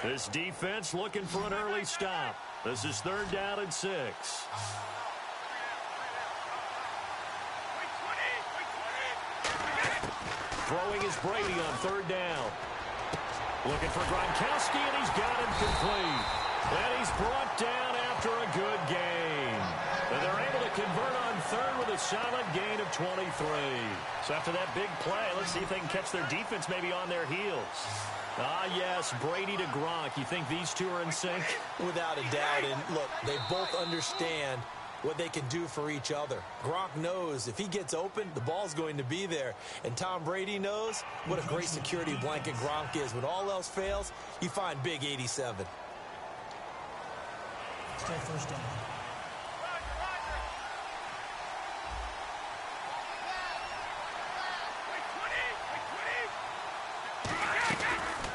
This defense looking for an early stop. This is 3rd down and 6. Throwing is Brady on 3rd down. Looking for Gronkowski, and he's got him complete. And he's brought down after a good game. And they're able to convert on 3rd with a solid gain of 23. So after that big play, let's see if they can catch their defense maybe on their heels. Ah, yes, Brady to Gronk. You think these two are in sync? Without a doubt. And look, they both understand what they can do for each other. Gronk knows if he gets open, the ball's going to be there. And Tom Brady knows what a great security blanket Gronk is. When all else fails, you find big 87. Still 1st down.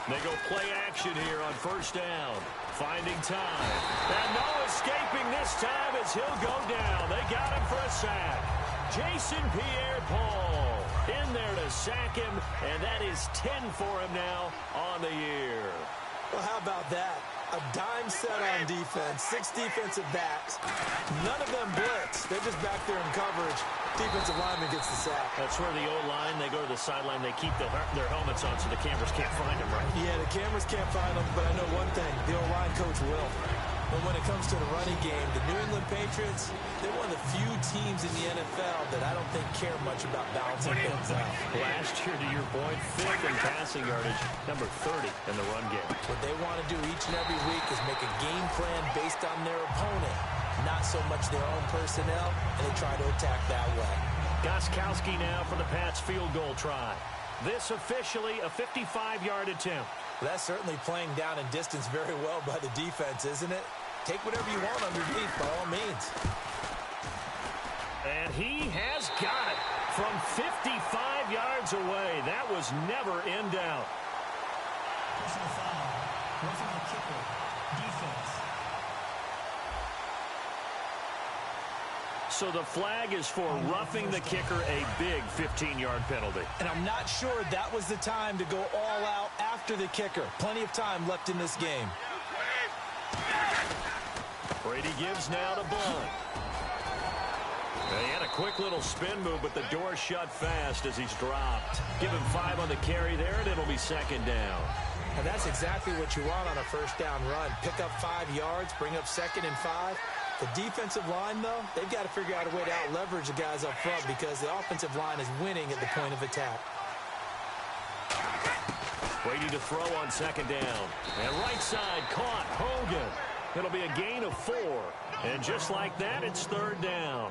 They go play action here on 1st down. Finding time. And no escaping this time as he'll go down. They got him for a sack. Jason Pierre-Paul in there to sack him, and that is 10 for him now on the year. Well, how about that? A dime set on defense, 6 defensive backs. None of them blitz. They're just back there in coverage. Defensive lineman gets the sack. That's where the O-line, they go to the sideline, they keep their helmets on so the cameras can't find them, right? Yeah, the cameras can't find them, but I know one thing. The O-line coach will. But when it comes to the running game, the New England Patriots, they're one of the few teams in the NFL that I don't think care much about balancing things out. Last year, to your point, 5th in passing yardage, number 30 in the run game. What they want to do each and every week is make a game plan based on their opponent, not so much their own personnel, and they try to attack that way. Gostkowski now for the Pats field goal try. This officially a 55-yard attempt. Well, that's certainly playing down in distance very well by the defense, isn't it? Take whatever you want underneath, by all means. And he has got it from 55 yards away. That was never in doubt. Personal foul. Roughing the kicker. Defense. So the flag is for roughing the kicker, a big 15-yard penalty. And I'm not sure that was the time to go all out after the kicker. Plenty of time left in this game. Brady gives now to Blunt. He had a quick little spin move, but the door shut fast as he's dropped. Give him 5 on the carry there, and it'll be 2nd down. And that's exactly what you want on a 1st down run. Pick up 5 yards, bring up 2nd and 5. The defensive line, though, they've got to figure out a way to out-leverage the guys up front because the offensive line is winning at the point of attack. Brady to throw on 2nd down. And right side caught Hogan. It'll be a gain of 4. And just like that, it's 3rd down.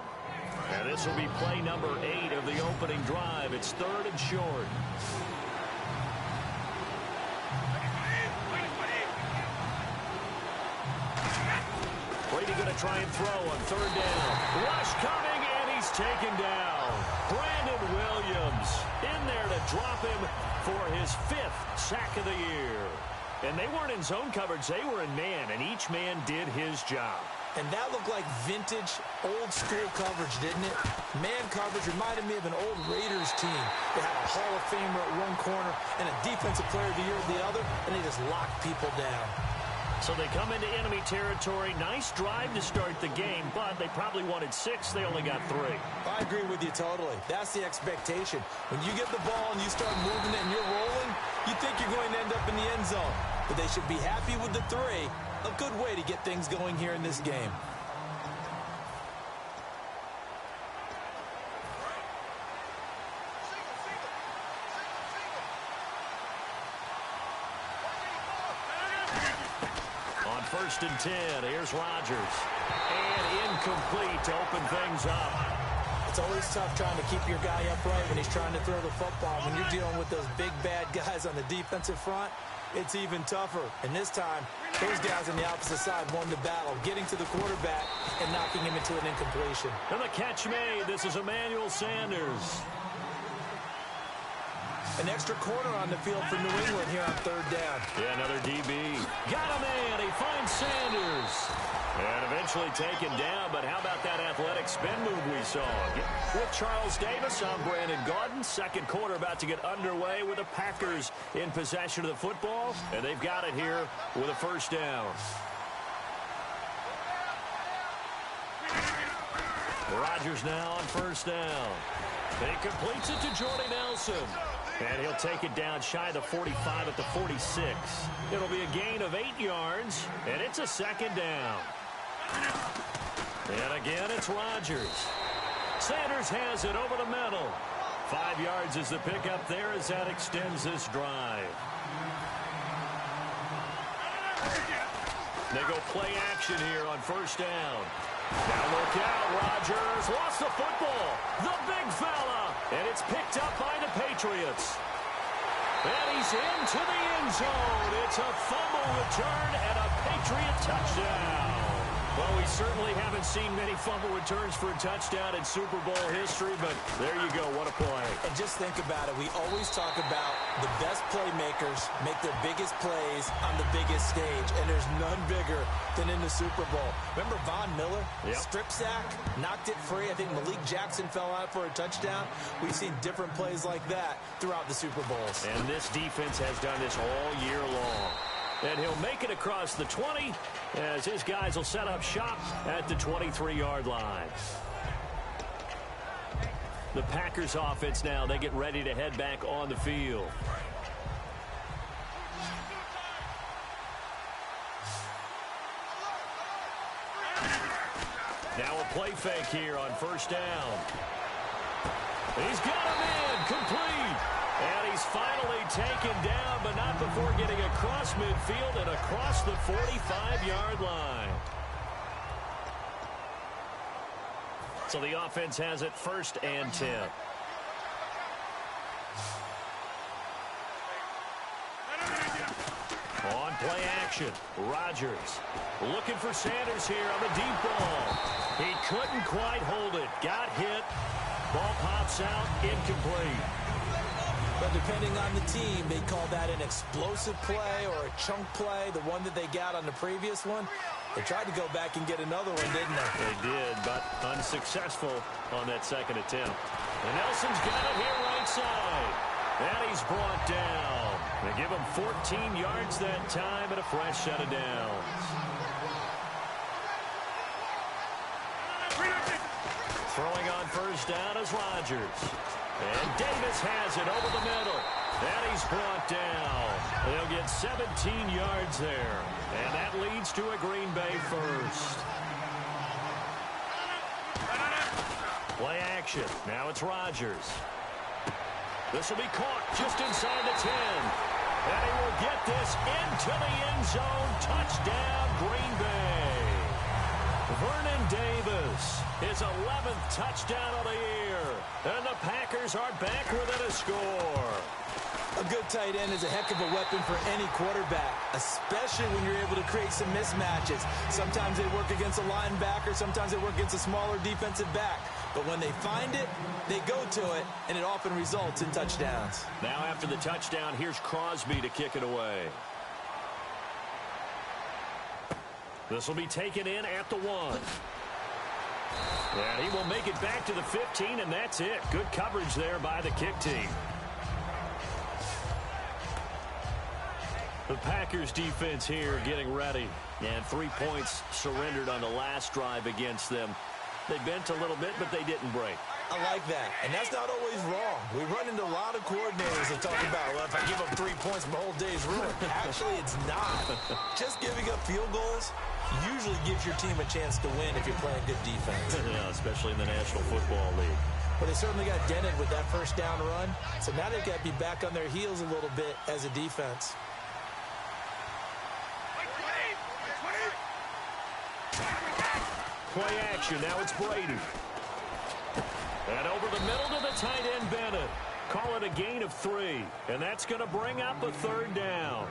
And this will be play number 8 of the opening drive. It's 3rd and short. Brady going to try and throw on 3rd down. Rush coming, and he's taken down. Brandon Williams in there to drop him for his 5th sack of the year. And they weren't in zone coverage. They were in man, and each man did his job. And that looked like vintage, old-school coverage, didn't it? Man coverage reminded me of an old Raiders team that had a Hall of Famer at one corner and a Defensive Player of the Year at the other, and they just locked people down. So they come into enemy territory. Nice drive to start the game, but they probably wanted 6. They only got 3. I agree with you totally. That's the expectation. When you get the ball and you start moving it and you're rolling, you think you're going to end up in the end zone. But they should be happy with the 3. A good way to get things going here in this game. On 1st and 10, here's Rodgers. And incomplete to open things up. It's always tough trying to keep your guy upright when he's trying to throw the football. When you're dealing with those big, bad guys on the defensive front, it's even tougher. And this time, those guys on the opposite side won the battle, getting to the quarterback and knocking him into an incompletion. And the catch made. This is Emmanuel Sanders. An extra corner on the field for New England here on third down. Yeah, another DB. Got a man. He finds Sanders. And eventually taken down, but how about that athletic spin move we saw? With Charles Davis, I'm Brandon Gaudin. Second quarter about to get underway with the Packers in possession of the football, and they've got it here with a first down. Rodgers now on first down. He completes it to Jordy Nelson. And he'll take it down shy of the 45 at the 46. It'll be a gain of 8 yards, and it's a second down. And again, it's Rodgers. Sanders has it over the middle. 5 yards is the pickup there as that extends this drive. They go play action here on first down. Now look out, Rodgers lost the football. The big fella. And it's picked up by the Patriots. And he's into the end zone. It's a fumble return and a Patriot touchdown. Well, we certainly haven't seen many fumble returns for a touchdown in Super Bowl history, but there you go. What a play. And just think about it. We always talk about the best playmakers make their biggest plays on the biggest stage, and there's none bigger than in the Super Bowl. Remember Von Miller? Yep. Strip sack, knocked it free. I think Malik Jackson fell out for a touchdown. We've seen different plays like that throughout the Super Bowls. And this defense has done this all year long. And he'll make it across the 20 as his guys will set up shop at the 23-yard line. The Packers offense now, they get ready to head back on the field. Now a play fake here on first down. He's got him in, complete. And he's finally taken down, but not before getting across midfield and across the 45-yard line. So the offense has it first and 10. On play action, Rodgers looking for Sanders here on the deep ball. He couldn't quite hold it. Got hit. Ball pops out, incomplete. But depending on the team, they call that an explosive play or a chunk play, the one that they got on the previous one. They tried to go back and get another one, didn't they? They did, but unsuccessful on that second attempt. And Nelson's got it here right side. And he's brought down. They give him 14 yards that time and a fresh set of downs. Throwing on first down is Rodgers. And Davis has it over the middle. And he's brought down. They'll get 17 yards there. And that leads to a Green Bay first. Play action. Now it's Rodgers. This will be caught just inside the 10. And he will get this into the end zone. Touchdown, Green Bay. Vernon Davis, his 11th touchdown of the year. And the Packers are back within a score. A good tight end is a heck of a weapon for any quarterback, especially when you're able to create some mismatches. Sometimes they work against a linebacker, sometimes they work against a smaller defensive back. But when they find it, they go to it, and it often results in touchdowns. Now after the touchdown, here's Crosby to kick it away. This will be taken in at the 1. And he will make it back to the 15, and that's it. Good coverage there by the kick team. The Packers defense here getting ready. And 3 points surrendered on the last drive against them. They bent a little bit, but they didn't break. I like that, and that's not always wrong. We run into a lot of coordinators that talk about, well, if I give up 3 points, my whole day's ruined. Actually, it's not. Just giving up field goals usually gives your team a chance to win if you're playing good defense. Yeah, especially in the National Football League. But they certainly got dented with that first down run, so now they've got to be back on their heels a little bit as a defense. Play action. Now it's Brady. And over the middle to the tight end, Bennett. Call it a gain of 3. And that's going to bring up a third down.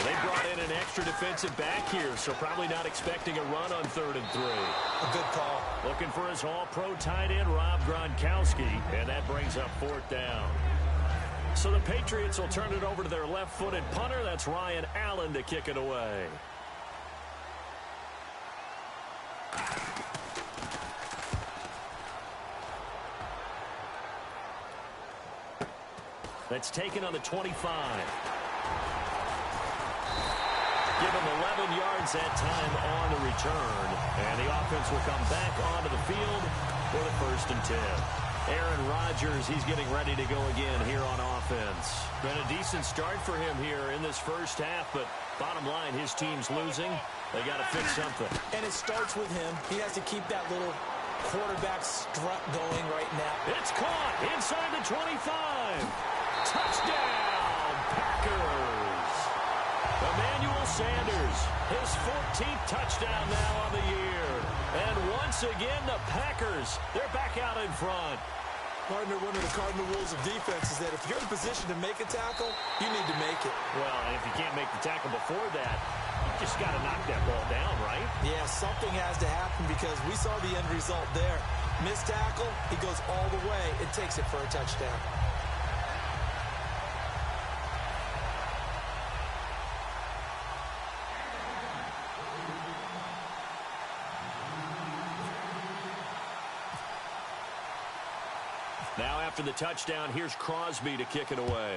They brought in an extra defensive back here, so probably not expecting a run on 3rd and 3. A good call. Looking for his all-pro tight end, Rob Gronkowski, and that brings up 4th down. So the Patriots will turn it over to their left-footed punter. That's Ryan Allen to kick it away. That's taken on the 25. Give him 11 yards that time on the return. And the offense will come back onto the field for the 1st and 10. Aaron Rodgers, he's getting ready to go again here on offense. Been a decent start for him here in this first half, but bottom line, his team's losing. They got to fix something. And it starts with him. He has to keep that little quarterback strut going right now. It's caught inside the 25. Touchdown, Packers. Emmanuel Sanders, his 14th touchdown now on the year. And once again, the Packers, they're back out in front. Partner, one of the cardinal rules of defense is that if you're in a position to make a tackle, you need to make it. Well, and if you can't make the tackle before that, you just got to knock that ball down, right? Yeah, something has to happen because we saw the end result there. Missed tackle, he goes all the way and takes it for a touchdown. Now after the touchdown, here's Crosby to kick it away.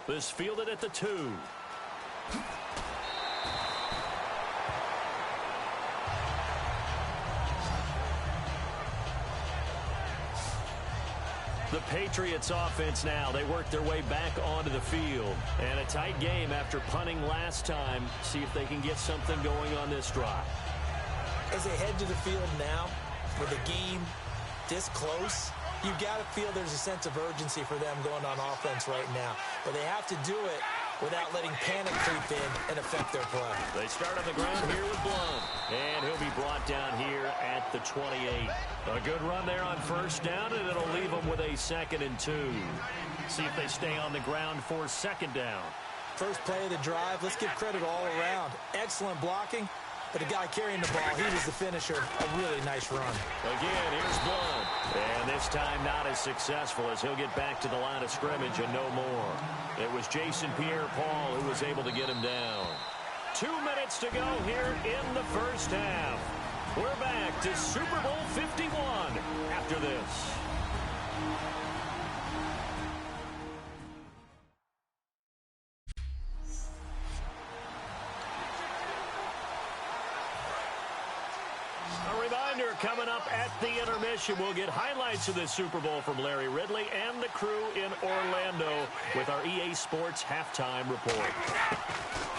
This fielded at the 2. The Patriots offense now, they work their way back onto the field. And a tight game after punting last time. See if they can get something going on this drive. As they head to the field now, with the game this close, you got to feel there's a sense of urgency for them going on offense right now. But they have to do it without letting panic creep in and affect their play. They start on the ground here with Blunt. And he'll be brought down here at the 28. A good run there on 1st down, and it'll leave them with a 2nd and 2. See if they stay on the ground for 2nd down. First play of the drive, let's give credit all around. Excellent blocking. But the guy carrying the ball, he was the finisher. A really nice run. Again, here's Blunt. And this time not as successful as he'll get back to the line of scrimmage and no more. It was Jason Pierre-Paul who was able to get him down. 2 minutes to go here in the first half. We're back to Super Bowl 51 after this. Coming up at the intermission, we'll get highlights of this Super Bowl from Larry Ridley and the crew in Orlando with our EA Sports halftime report.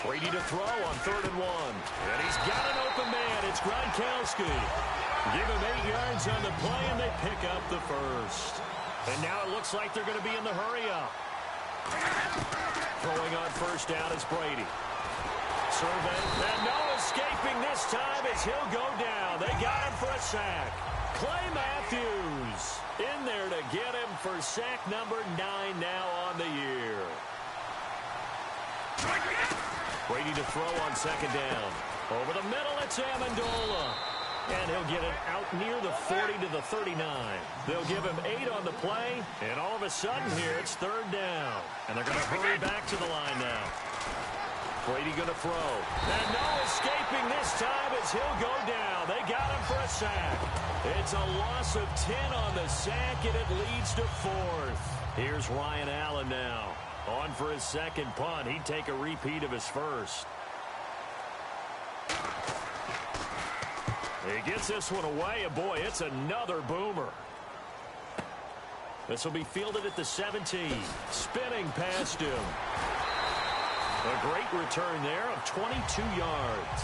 Brady to throw on 3rd and 1. And he's got an open man. It's Gronkowski. Give him 8 yards on the play, and they pick up the 1st. And now it looks like they're going to be in the hurry-up. Throwing on 1st down is Brady. Survey, and no escaping this time as he'll go down. They got him for a sack. Clay Matthews in there to get him for sack number 9 now on the year. Brady to throw on 2nd down. Over the middle, it's Amendola. And he'll get it out near the 40 to the 39. They'll give him 8 on the play, and all of a sudden here it's 3rd down. And they're going to hurry back to the line now. Brady going to throw. And no escaping this time as he'll go down. They got him for a sack. It's a loss of 10 on the sack, and it leads to 4th. Here's Ryan Allen now. On for his 2nd punt. He'd take a repeat of his 1st. He gets this one away, and boy, it's another boomer. This will be fielded at the 17. Spinning past him. A great return there of 22 yards.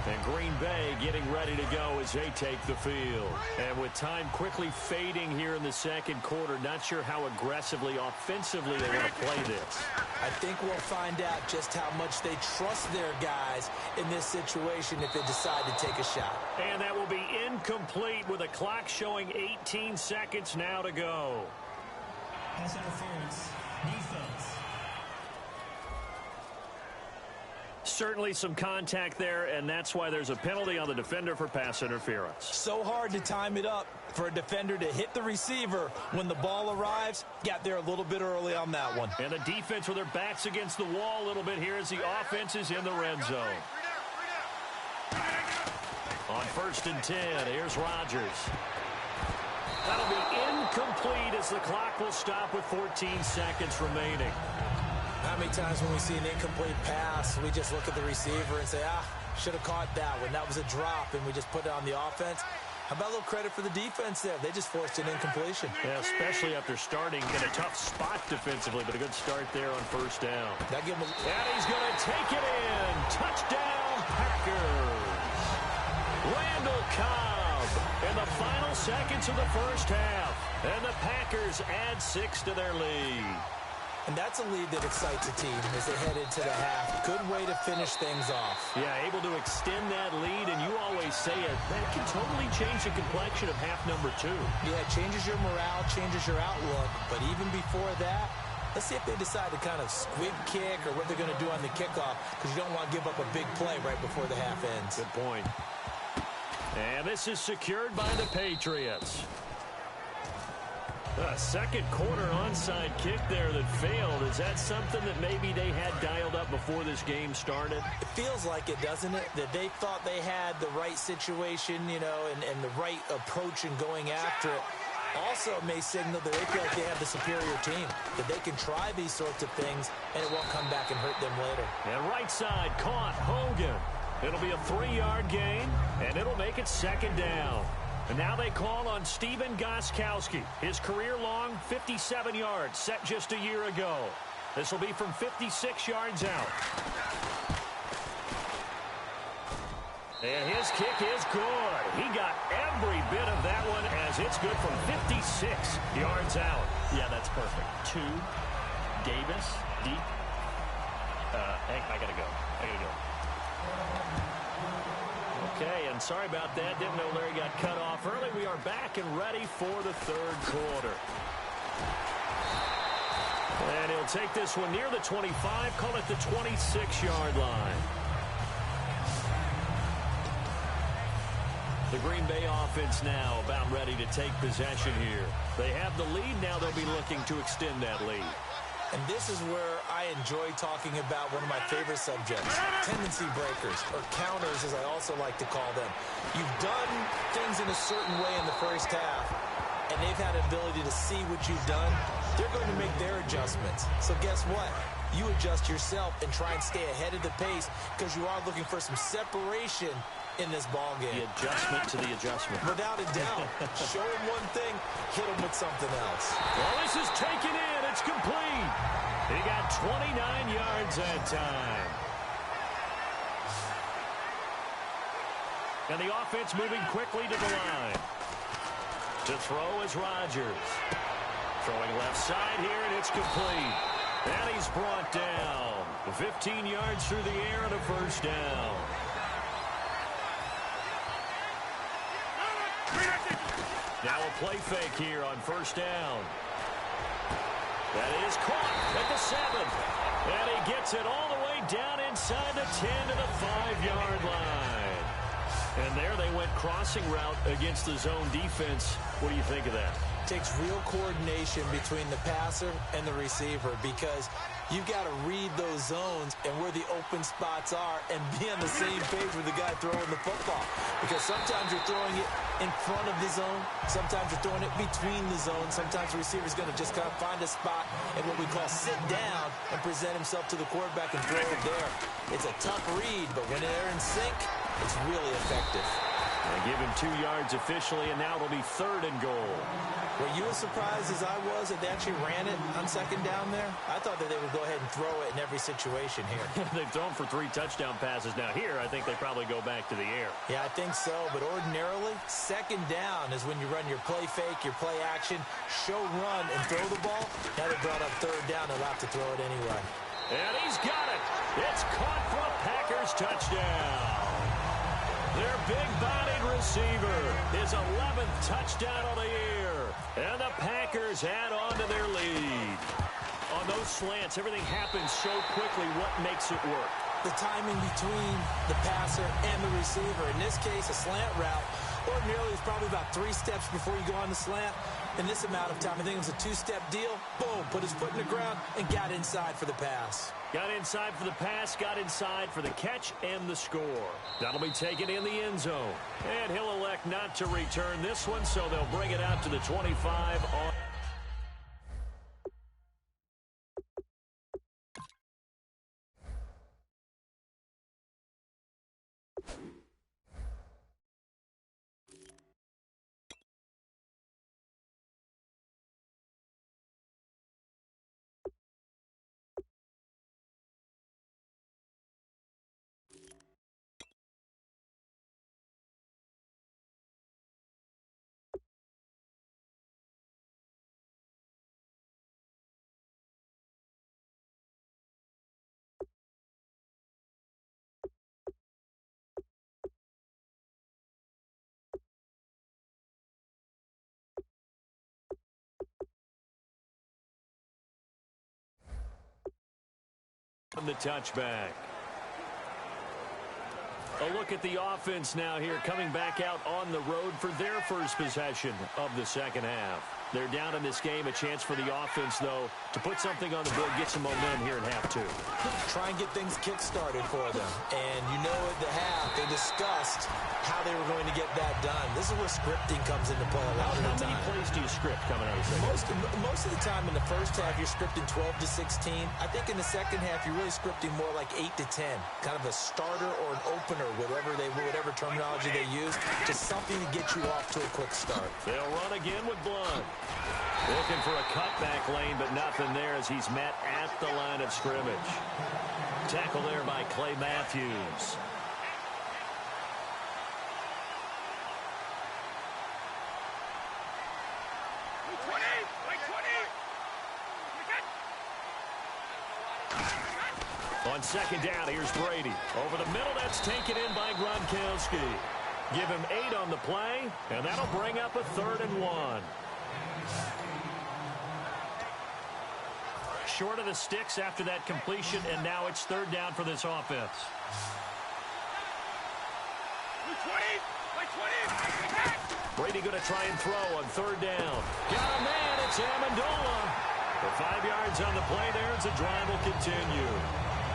And Green Bay getting ready to go as they take the field. And with time quickly fading here in the second quarter, not sure how aggressively, offensively they want to play this. I think we'll find out just how much they trust their guys in this situation if they decide to take a shot. And that will be incomplete with a clock showing 18 seconds now to go. Pass interference. Defense. Certainly some contact there, and that's why there's a penalty on the defender for pass interference. So hard to time it up for a defender to hit the receiver when the ball arrives. Got there a little bit early on that one. And the defense with their backs against the wall a little bit here as the offense is in the red zone. On 1st and 10, here's Rodgers. That'll be incomplete as the clock will stop with 14 seconds remaining. How many times when we see an incomplete pass, we just look at the receiver and say, should have caught that one. That was a drop, and we just put it on the offense. How about a little credit for the defense there? They just forced an incompletion. Yeah, especially after starting in a tough spot defensively, but a good start there on 1st down. And he's going to take it in. Touchdown, Packers. Randall Cobb in the final seconds of the first half. And the Packers add 6 to their lead. And that's a lead that excites a team as they head into the half. Good way to finish things off. Yeah, able to extend that lead, and you always say it, that can totally change the complexion of half number 2. Yeah, it changes your morale, changes your outlook. But even before that, let's see if they decide to kind of squib kick or what they're going to do on the kickoff, because you don't want to give up a big play right before the half ends. Good point. And this is secured by the Patriots. A second quarter onside kick there that failed. Is that something that maybe they had dialed up before this game started? It feels like it, doesn't it? That they thought they had the right situation, and the right approach in going after it. Also may signal that they feel like they have the superior team, that they can try these sorts of things, and it won't come back and hurt them later. And right side caught Hogan. It'll be a 3-yard gain, and it'll make it 2nd down. And now they call on Stephen Gostkowski. His career-long 57 yards set just a year ago. This will be from 56 yards out. And his kick is good. He got every bit of that one as it's good from 56 yards out. Yeah, that's perfect. 2, Davis, deep. I got to go. Okay, and sorry about that. Didn't know Larry got cut off early. We are back and ready for the 3rd quarter. And he'll take this one near the 25, call it the 26-yard line. The Green Bay offense now about ready to take possession here. They have the lead. Now they'll be looking to extend that lead. And this is where I enjoy talking about one of my favorite subjects, tendency breakers, or counters as I also like to call them. You've done things in a certain way in the first half, and they've had an ability to see what you've done. They're going to make their adjustments. So guess what? You adjust yourself and try and stay ahead of the pace because you are looking for some separation in this ball game. The adjustment to the adjustment. Without a doubt. Show them one thing, hit them with something else. Well, this is taken in. It's complete. He got 29 yards that time. And the offense moving quickly to the line. To throw is Rodgers. Throwing left side here, and it's complete. And he's brought down. 15 yards through the air and a 1st down. Now a play fake here on 1st down. That is caught at the 7. And he gets it all the way down inside the 10 to the 5-yard line. And there they went crossing route against the zone defense. What do you think of that? Takes real coordination between the passer and the receiver because you've got to read those zones and where the open spots are and be on the same page with the guy throwing the football. Because sometimes you're throwing it in front of the zone. Sometimes you're throwing it between the zones. Sometimes the receiver's going to just kind of find a spot and what we call sit down and present himself to the quarterback and throw it there. It's a tough read, but when they're in sync, it's really effective. They give him 2 yards officially, and now it'll be 3rd and goal. Were you as surprised as I was that they actually ran it on second down there? I thought that they would go ahead and throw it in every situation here. They've thrown for 3 touchdown passes. Now here, I think they probably go back to the air. Yeah, I think so, but ordinarily, second down is when you run your play fake, your play action, show run, and throw the ball. Now they brought up third down, they'll have to throw it anyway. And he's got it. It's caught for a Packers touchdown. Their big-bodied receiver, his 11th touchdown of the year. And the Packers add on to their lead. On those slants, everything happens so quickly. What makes it work? The timing between the passer and the receiver. In this case, a slant route. Ordinarily, it's probably about 3 steps before you go on the slant. In this amount of time, I think it was a 2-step deal. Boom, put his foot in the ground and got inside for the pass. Got inside for the pass, got inside for the catch and the score. That'll be taken in the end zone. And he'll elect not to return this one, so they'll bring it out to the 25 on. The touchback. A look at the offense now here, coming back out on the road for their first possession of the second half. They're down in this game. A chance for the offense, though, to put something on the board, get some momentum here in half 2. Try and get things kick-started for them. And you know at the half, they discussed how they were going to get that done. This is where scripting comes into play a lot of the time. How many plays do you script coming out of the second? Most of the time in the first half, you're scripting 12 to 16. I think in the second half, you're really scripting more like 8 to 10. Kind of a starter or an opener, whatever terminology they use. Just something to get you off to a quick start. They'll run again with Blunt. Looking for a cutback lane, but nothing there as he's met at the line of scrimmage. Tackle there by Clay Matthews. On second down, here's Brady. Over the middle, that's taken in by Gronkowski. Give him 8 on the play, and that'll bring up a 3rd and 1. Short of the sticks after that completion, and now it's 3rd down for this offense. Brady going to try and throw on 3rd down. Got a man, it's Amendola. For 5 yards on the play there as the drive will continue.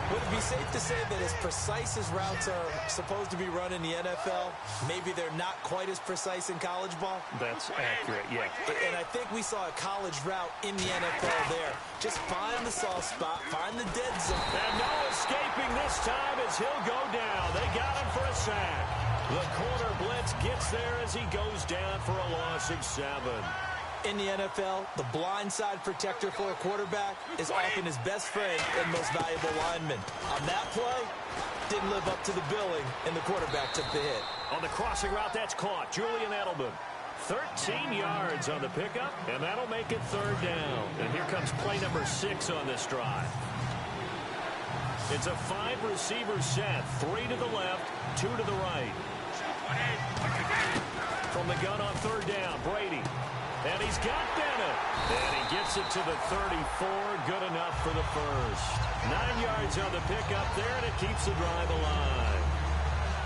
Would it be safe to say that as precise as routes are supposed to be run in the NFL, maybe they're not quite as precise in college ball? That's accurate, yeah. And I think we saw a college route in the NFL there. Just find the soft spot, find the dead zone. And no escaping this time as he'll go down. They got him for a sack. The corner blitz gets there as he goes down for a loss of 7. In the NFL, the blindside protector for a quarterback is often his best friend and most valuable lineman. On that play, didn't live up to the billing, and the quarterback took the hit. On the crossing route, that's caught. Julian Edelman. 13 yards on the pickup, and that'll make it 3rd down. And here comes play number 6 on this drive. It's a 5-receiver set. 3 to the left, 2 to the right. From the gun on 3rd down, Brady. And he's got Bennett. And he gets it to the 34. Good enough for the first. 9 yards on the pickup there, and it keeps the drive alive.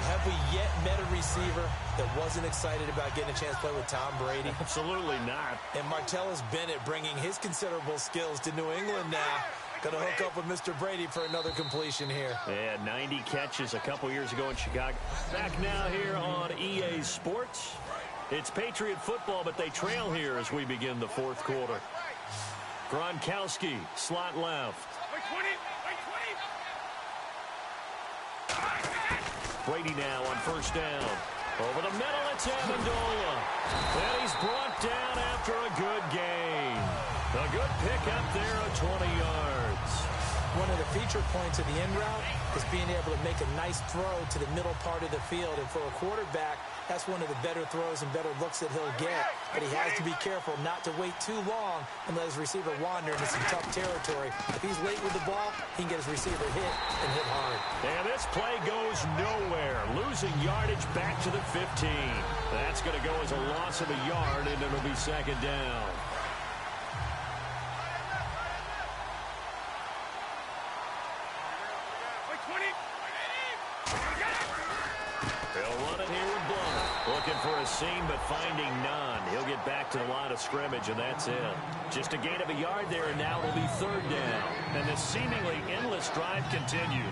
Have we yet met a receiver that wasn't excited about getting a chance to play with Tom Brady? Absolutely not. And Martellus Bennett bringing his considerable skills to New England now. Going to hook up with Mr. Brady for another completion here. Yeah, 90 catches a couple years ago in Chicago. Back now here on EA Sports. It's Patriot football, but they trail here as we begin the 4th quarter. Gronkowski, slot left. Brady now on 1st down. Over the middle, it's Amendola. And he's brought down after a good points of the in route is being able to make a nice throw to the middle part of the field. And for a quarterback, that's one of the better throws and better looks that he'll get. But he has to be careful not to wait too long and let his receiver wander into some tough territory. If he's late with the ball, he can get his receiver hit and hit hard. And this play goes nowhere. Losing yardage back to the 15. That's going to go as a loss of a yard, and it'll be second down. They'll run it here with Blunt. Looking for a seam, but finding none. He'll get back to the line of scrimmage, and that's it. Just a gain of a yard there, and now it'll be third down. And this seemingly endless drive continues.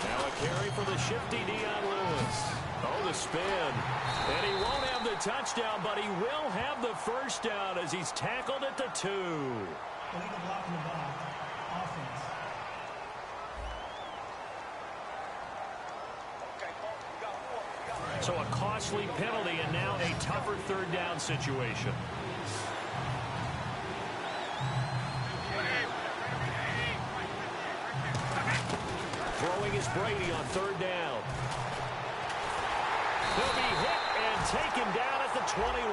Now a carry for the shifty Dion Lewis. Oh, the spin. And he won't have the touchdown, but he will have the first down as he's tackled at the 2. Illegal block in the box. Offense. So a costly penalty and now a tougher third down situation. Throwing is Brady on third down. He'll be hit and taken down at the 21.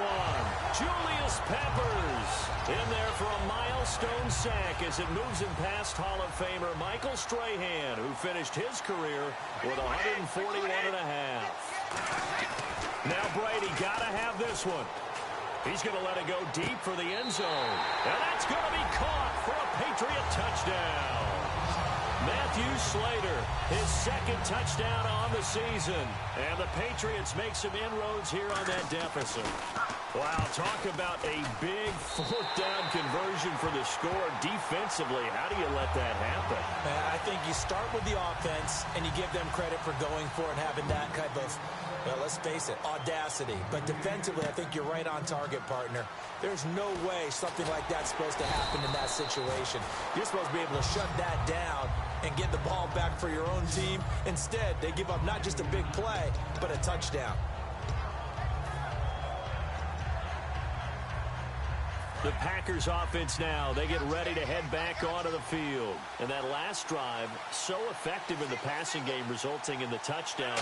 Julius Peppers in there for a milestone sack as it moves him past Hall of Famer Michael Strahan, who finished his career with 141 and a half. Now Brady got to have this one. He's going to let it go deep for the end zone. And that's going to be caught for a Patriot touchdown. Matthew Slater, his second touchdown on the season. And the Patriots make some inroads here on that deficit. Wow, talk about a big fourth down conversion for the score. Defensively, how do you let that happen? I think you start with the offense, and you give them credit for going for it and having that type of, well, let's face it, audacity. But defensively, I think you're right on target, partner. There's no way something like that's supposed to happen in that situation. You're supposed to be able to shut that down and get the ball back for your own team. Instead, they give up not just a big play, but a touchdown. The Packers offense now, they get ready to head back onto the field. And that last drive, so effective in the passing game, resulting in the touchdown.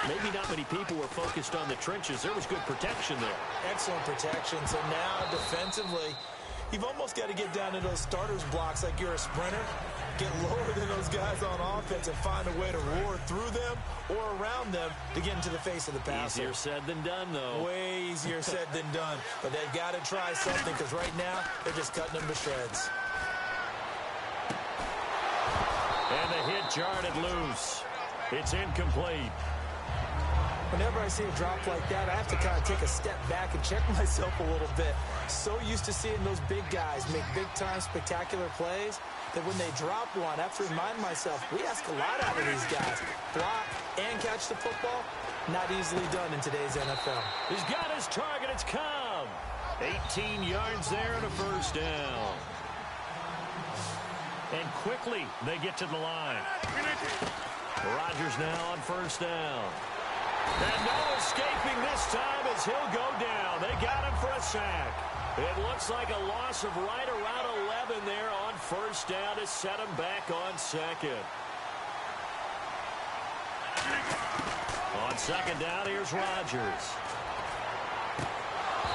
Maybe not many people were focused on the trenches. There was good protection there. Excellent protection. So now, defensively, you've almost got to get down to those starters blocks like you're a sprinter. Get lower than those guys on offense and find a way to roar through them or around them to get into the face of the passer. Easier said than done, though. Way easier said than done. But they've got to try something because right now they're just cutting them to shreds. And the hit jarred it loose. It's incomplete. Whenever I see a drop like that, I have to kind of take a step back and check myself a little bit. So used to seeing those big guys make big-time spectacular plays that when they drop one, I have to remind myself, we ask a lot out of these guys. Block and catch the football, not easily done in today's NFL. He's got his target. It's come. 18 yards there and a first down. And quickly, they get to the line. Rodgers now on first down. And no escaping this time as he'll go down. They got him for a sack. It looks like a loss of right around 11 there on first down to set him back on second. On second down, here's Rodgers.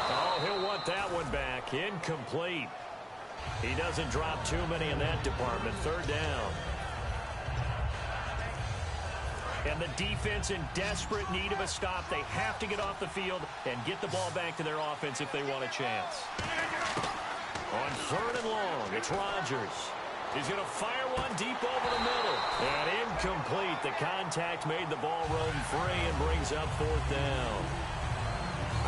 Oh, he'll want that one back. Incomplete. He doesn't drop too many in that department. Third down. And the defense in desperate need of a stop. They have to get off the field and get the ball back to their offense if they want a chance. On third and long, it's Rodgers. He's going to fire one deep over the middle. And incomplete. The contact made the ball roam free and brings up fourth down.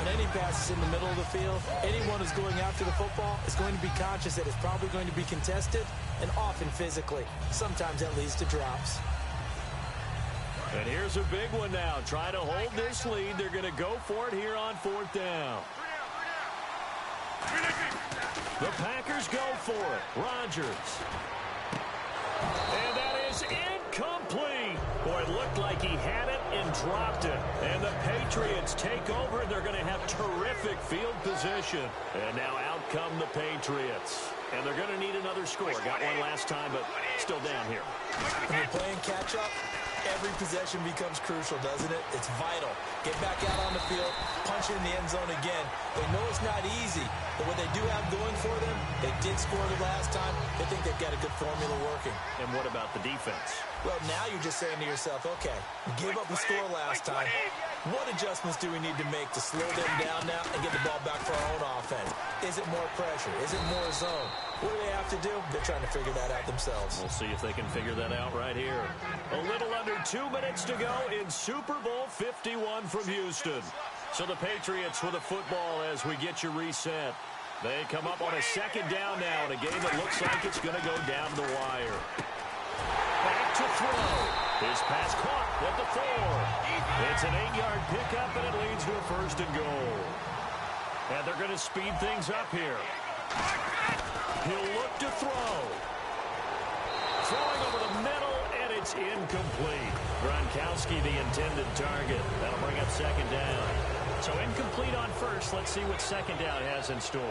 On any passes in the middle of the field, anyone who's going after the football is going to be conscious that it's probably going to be contested and often physically. Sometimes that leads to drops. And here's a big one now. Try to hold this lead. They're going to go for it here on fourth down. The Packers go for it. Rodgers. And that is incomplete. Boy, it looked like he had it and dropped it. And the Patriots take over, and they're going to have terrific field position. And now out come the Patriots. And they're going to need another score. Got one last time, but still down here. When you're playing catch-up, every possession becomes crucial, doesn't it? It's vital. Get back out on the field, punch it in the end zone again. They know it's not easy, but what they do have going for them, they did score the last time. They think they've got a good formula working. And what about the defense? Well, now you're just saying to yourself, okay, we gave up a score last time. What adjustments do we need to make to slow them down now and get the ball back for our own offense? Is it more pressure? Is it more zone? What do they have to do? They're trying to figure that out themselves. We'll see if they can figure that out right here. A little under 2 minutes to go in Super Bowl 51 from Houston. So the Patriots with a football as we get you reset. They come up on a second down now in a game that looks like it's going to go down the wire. Back to throw. His pass caught at the 4. It's an 8-yard pickup, and it leads to a 1st and goal. And they're going to speed things up here. He'll look to throw. Throwing over the middle, and it's incomplete. Gronkowski, the intended target. That'll bring up second down. So incomplete on first. Let's see what second down has in store.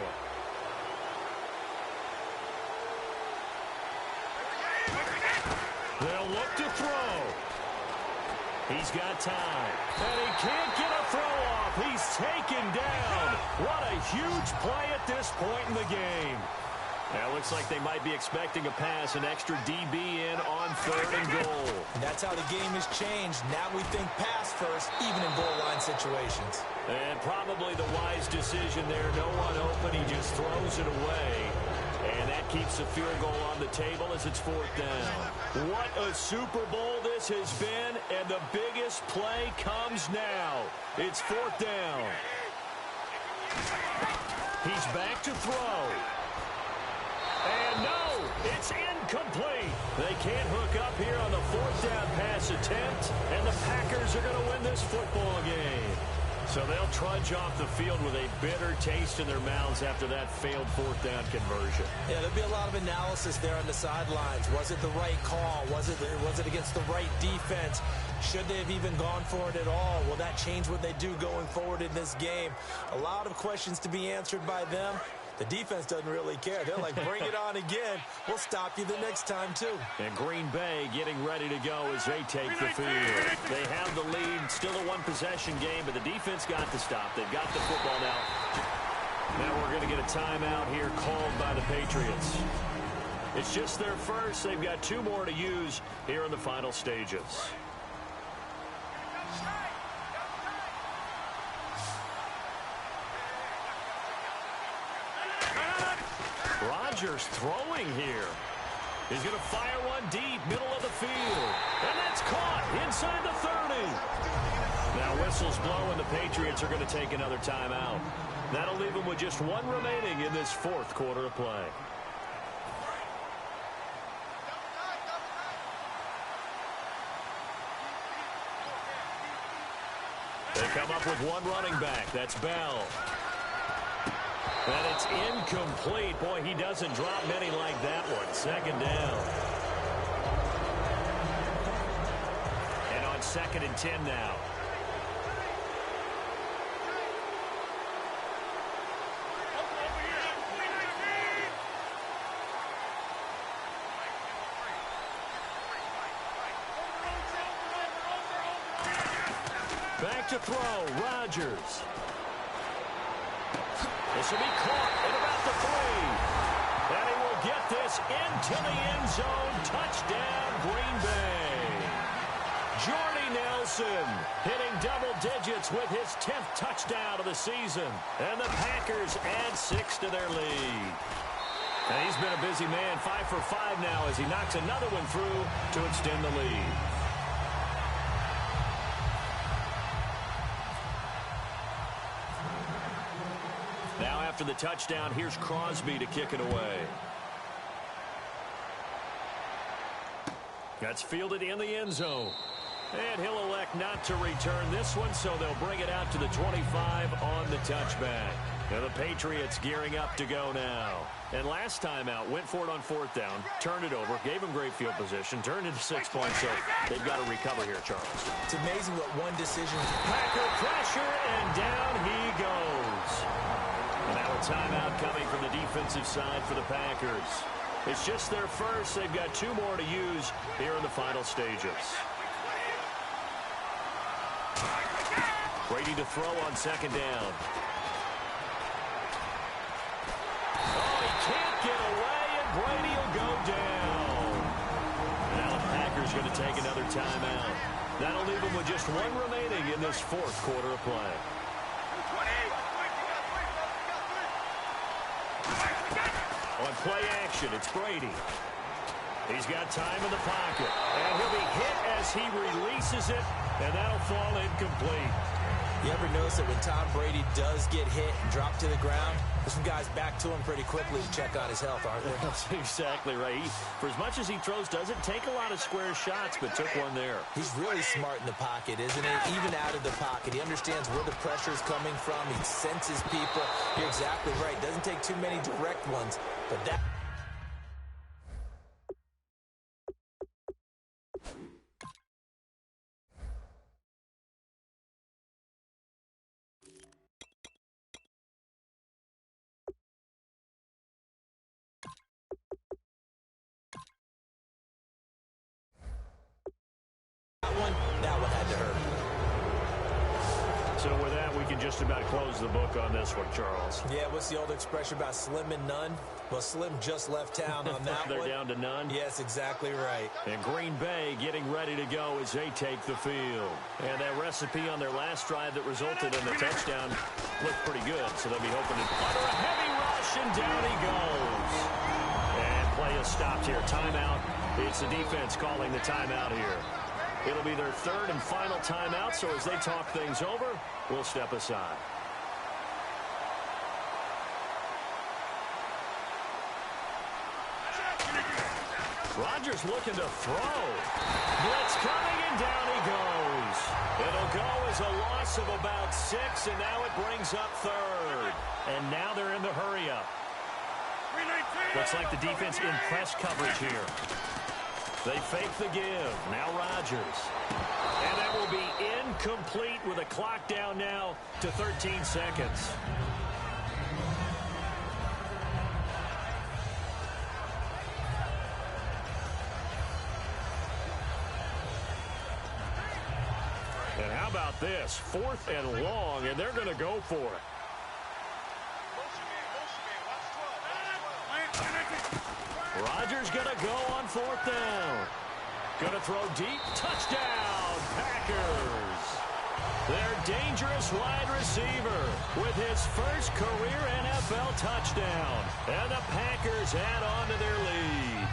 They'll look to throw. He's got time. And he can't get a throw off. He's taken down. What a huge play at this point in the game. Now it looks like they might be expecting a pass, an extra DB in on 3rd and goal. That's how the game has changed. Now we think pass first, even in goal line situations. And probably the wise decision there. No one open. He just throws it away. And that keeps the field goal on the table as it's 4th down. What a Super Bowl this has been, and the biggest play comes now. It's 4th down. He's back to throw. And no, it's incomplete. They can't hook up here on the 4th down pass attempt, and the Packers are going to win this football game. So they'll trudge off the field with a bitter taste in their mouths after that failed 4th down conversion. Yeah, there'll be a lot of analysis there on the sidelines. Was it the right call? Was it against the right defense? Should they have even gone for it at all? Will that change what they do going forward in this game? A lot of questions to be answered by them. The defense doesn't really care. They're like, bring it on again. We'll stop you the next time, too. And Green Bay getting ready to go as they take the field. They have the lead. Still a one-possession game, but the defense got to stop. They've got the football now. Now we're going to get a timeout here called by the Patriots. It's just their first. They've got 2 more to use here in the final stages. Rodgers throwing here. He's going to fire one deep, middle of the field. And that's caught inside the 30. Now whistles blow, and the Patriots are going to take another timeout. That'll leave them with just 1 remaining in this 4th quarter of play. They come up with 1 running back. That's Bell. And it's incomplete. Boy, he doesn't drop many like that one. 2nd down. And on 2nd and 10 now. Back to throw, Rodgers. This will be caught at about the 3. And he will get this into the end zone. Touchdown, Green Bay. Jordy Nelson hitting double digits with his 10th touchdown of the season. And the Packers add 6 to their lead. And he's been a busy man, 5 for 5 now as he knocks another one through to extend the lead. Now after the touchdown, here's Crosby to kick it away. That's fielded in the end zone. And he'll elect not to return this one, so they'll bring it out to the 25 on the touchback. Now the Patriots gearing up to go now. And last time out, went for it on 4th down, turned it over, gave them great field position, turned into 6 points, so they've got to recover here, Charles. It's amazing what one decision. Packer pressure, and down he goes. And now a timeout coming from the defensive side for the Packers. It's just their first. They've got 2 more to use here in the final stages. Brady to throw on 2nd down. Oh, he can't get away, and Brady will go down. Now the Packers going to take another timeout. That'll leave them with just 1 remaining in this 4th quarter of play. On play action, it's Brady. He's got time in the pocket, and he'll be hit as he releases it, and that'll fall incomplete. You ever notice that when Tom Brady does get hit and drop to the ground, there's some guys back to him pretty quickly to check on his health, aren't there? That's exactly right. For as much as he throws, doesn't take a lot of square shots, but took one there. He's really smart in the pocket, isn't he? Even out of the pocket. He understands where the pressure is coming from. He senses people. You're exactly right. Doesn't take too many direct ones, but that... That one had to hurt. So with that, we can just about close the book on this one, Charles. Yeah, what's the old expression about slim and none? Well, Slim just left town on that They're one. down to none? Yes, exactly right. And Green Bay getting ready to go as they take the field. And that recipe on their last drive that resulted in the touchdown looked pretty good. So they'll be hoping to under a heavy rush, and down he goes. And play is stopped here. Timeout. It's the defense calling the timeout here. It'll be their 3rd and final timeout, so as they talk things over, we'll step aside. Rodgers looking to throw. Blitz coming, and down he goes. It'll go as a loss of about 6, and now it brings up 3rd. And now they're in the hurry-up. Looks like the defense in press coverage here. They fake the give. Now Rodgers. And that will be incomplete with a clock down now to 13 seconds. And how about this? 4th and long, and they're going to go for it. Rodgers going to go on 4th down. Going to throw deep. Touchdown, Packers. Their dangerous wide receiver with his first career NFL touchdown. And the Packers add on to their lead.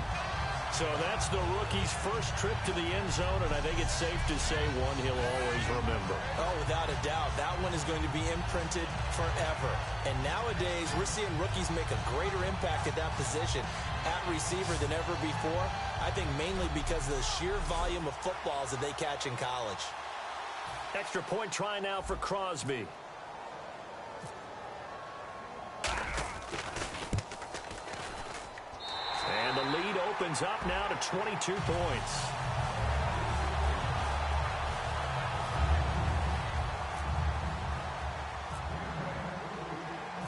So that's the rookie's first trip to the end zone, and I think it's safe to say one he'll always remember. Oh, without a doubt. That one is going to be imprinted forever. And nowadays, we're seeing rookies make a greater impact at that position at receiver than ever before. I think mainly because of the sheer volume of footballs that they catch in college. Extra point try now for Crosby. And the lead opens up now to 22 points.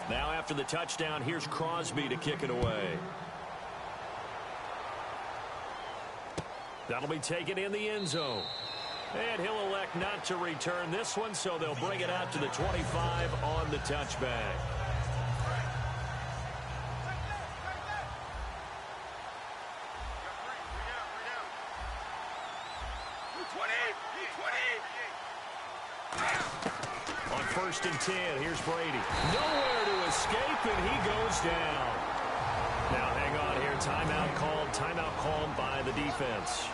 Now after the touchdown, here's Crosby to kick it away. That'll be taken in the end zone. And he'll elect not to return this one, so they'll bring it out to the 25 on the touchback. On 1st and 10, here's Brady. Nowhere to escape, and he goes down. Now hang on here. Timeout called by the defense.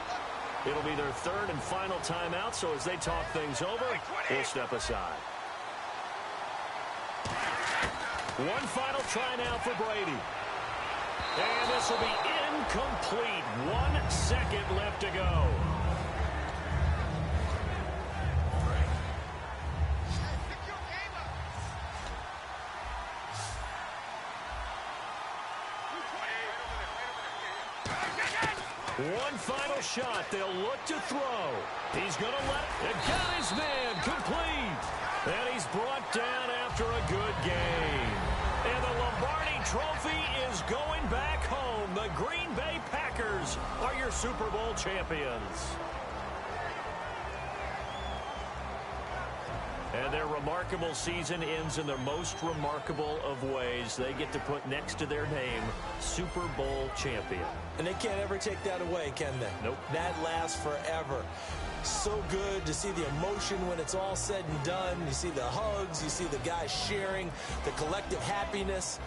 It'll be their 3rd and final timeout, so as they talk things over, we'll step aside. One final try now for Brady. And this will be incomplete. 1 second left to go. One final shot. They'll look to throw. He's going to let it. Got his man complete. And he's brought down after a good game. And the Lombardi Trophy is going back home. The Green Bay Packers are your Super Bowl champions. And their remarkable season ends in the most remarkable of ways. They get to put next to their name, Super Bowl champion. And they can't ever take that away, can they? Nope. That lasts forever. So good to see the emotion when it's all said and done. You see the hugs. You see the guys sharing, the collective happiness.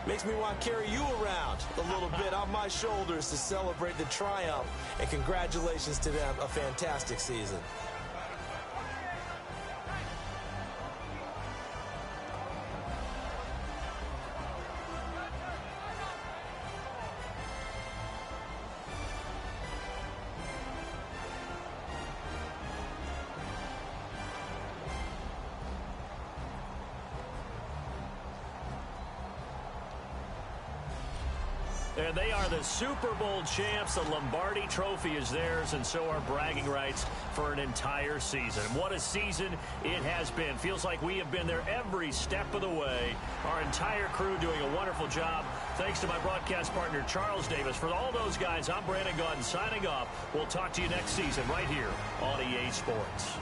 Makes me want to carry you around a little bit on my shoulders to celebrate the triumph. And congratulations to them. A fantastic season. And they are the Super Bowl champs. The Lombardi Trophy is theirs, and so are bragging rights for an entire season. What a season it has been. Feels like we have been there every step of the way. Our entire crew doing a wonderful job. Thanks to my broadcast partner, Charles Davis. For all those guys, I'm Brandon Gaudin signing off. We'll talk to you next season right here on EA Sports.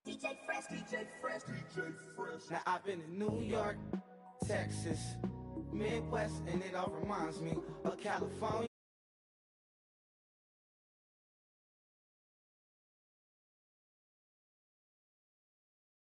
DJ Fresh, DJ Fresh, DJ Fresh. Now I've been in New York, Texas, Midwest, and it all reminds me of California.